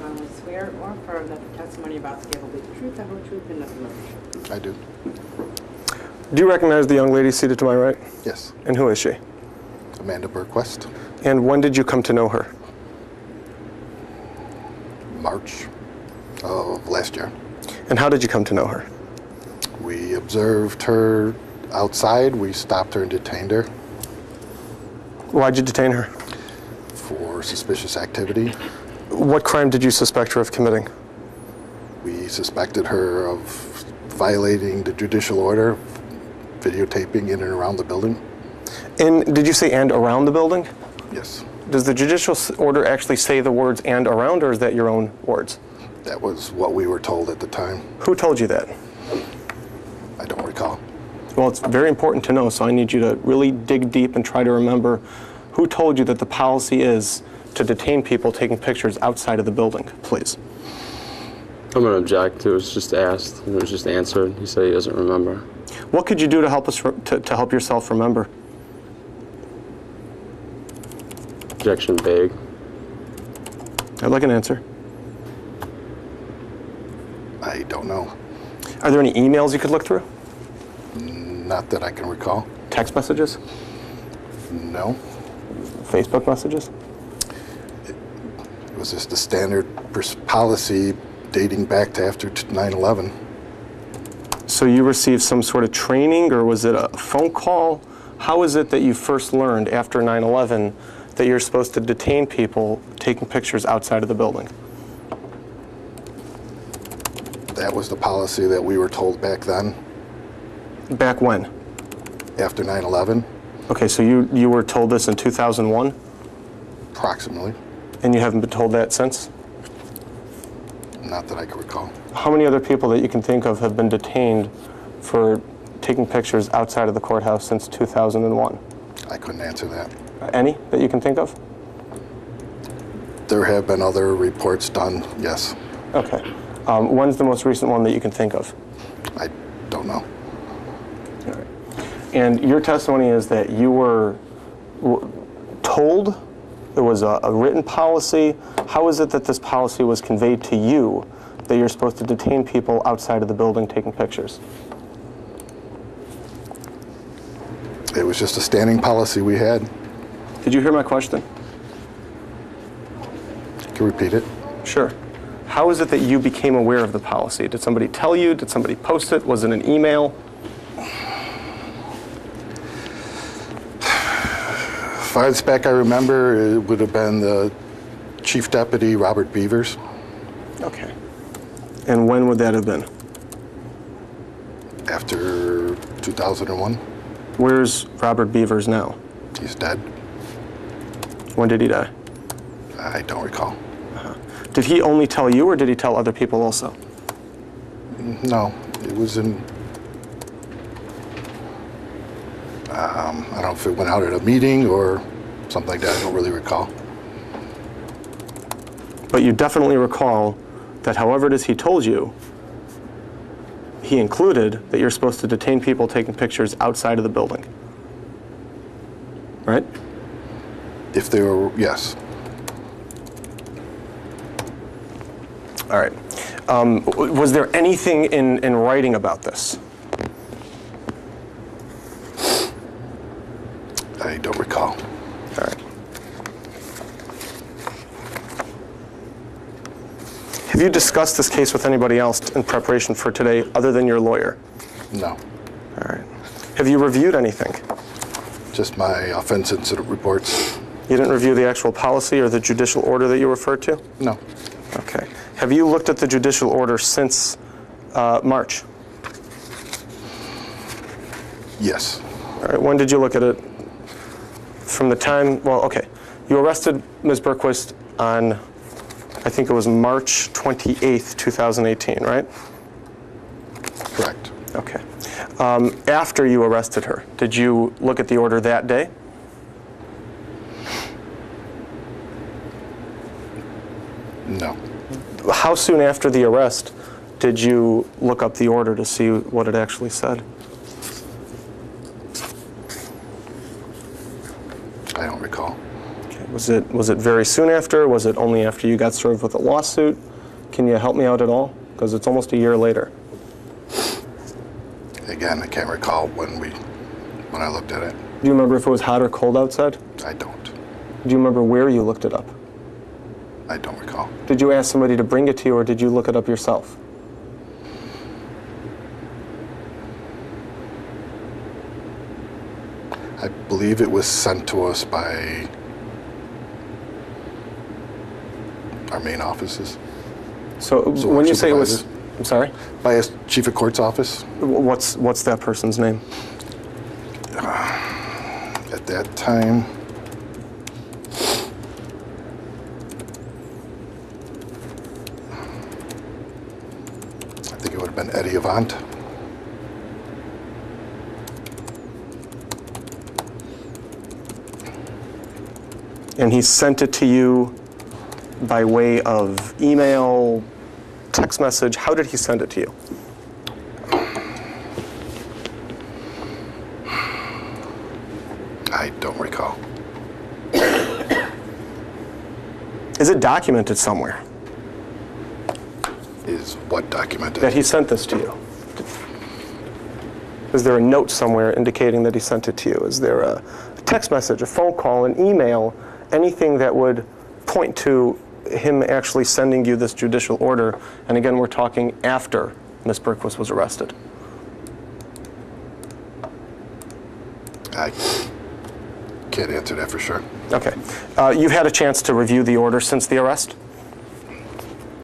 solemnly swear or affirm that the testimony you're about to give will be the truth, the whole truth, and nothing but the truth? I do. Do you recognize the young lady seated to my right? Yes. And who is she? Amanda Burquest. And when did you come to know her? March of last year. And how did you come to know her? We observed her outside. We stopped her and detained her Why'd you detain her? for suspicious activity. What crime did you suspect her of committing? We suspected her of violating the judicial order, videotaping in and around the building. And did you say and around the building? Yes. Does the judicial order actually say the words and around, or is that your own words? That was what we were told at the time. Who told you that? I don't recall. Well, it's very important to know, so I need you to really dig deep and try to remember who told you that the policy is to detain people taking pictures outside of the building, please. I'm going to object. It was just asked, and it was just answered. He said he doesn't remember. What could you do to help us to help yourself remember? Objection vague. I'd like an answer. I don't know. Are there any emails you could look through? Not that I can recall. Text messages? No. Facebook messages? It was just a standard policy dating back to after 9/11. So you received some sort of training, or was it a phone call? How is it that you first learned after 9/11 that you're supposed to detain people taking pictures outside of the building? That was the policy that we were told back then, Back when? after 9/11, Okay, so you were told this in 2001, approximately. and you haven't been told that since? Not that I can recall. How many other people that you can think of have been detained for taking pictures outside of the courthouse since 2001? I couldn't answer that. Any that you can think of? There have been other reports done, yes. Okay. When's the most recent one that you can think of? I don't know. All right. And your testimony is that you were told there was a written policy. How is it that this policy was conveyed to you that you're supposed to detain people outside of the building taking pictures? It was just a standing policy we had. Did you hear my question? Can you repeat it? Sure. How is it that you became aware of the policy? Did somebody tell you? Did somebody post it? Was it an email? Farthest back I remember, it would have been the Chief Deputy, Robert Beavers. Okay. And when would that have been? After 2001. Where's Robert Beavers now? He's dead. When did he die? I don't recall. Did he only tell you, or did he tell other people also? No, it was in, I don't know if it went out at a meeting or something like that. I don't really recall. But you definitely recall that however it is he told you, he included that you're supposed to detain people taking pictures outside of the building. Right? If they were, yes. All right. Was there anything in writing about this? I don't recall. All right. Have you discussed this case with anybody else in preparation for today other than your lawyer? No. All right. Have you reviewed anything? Just my offense incident reports. You didn't review the actual policy or the judicial order that you referred to? No. Okay. Have you looked at the judicial order since March? Yes. All right. When did you look at it? From the time, well, okay. You arrested Ms. Berquist on, I think it was March 28th, 2018, right? Correct. Okay. After you arrested her, did you look at the order that day? No. How soon after the arrest did you look up the order to see what it actually said? I don't recall. Okay. Was Was it very soon after? Was it only after you got served with a lawsuit? Can you help me out at all? Because it's almost a year later. Again, I can't recall when I looked at it. Do you remember if it was hot or cold outside? I don't. Do you remember where you looked it up? I don't recall. Did you ask somebody to bring it to you, or did you look it up yourself? I believe it was sent to us by our main offices. So our when you say it was, supervisor. I'm sorry? By a chief of court's office. What's that person's name? At that time, I think it would have been Eddie Avant. And he sent it to you by way of email, text message. How did he send it to you? I don't recall. Is it documented somewhere Is what documented? that he sent this to you? Is there a note somewhere indicating that he sent it to you? Is there a text message, a phone call, an email, anything that would point to him actually sending you this judicial order? And again, we're talking after Ms. Berquist was arrested. I can't answer that for sure. Okay. You've had a chance to review the order since the arrest?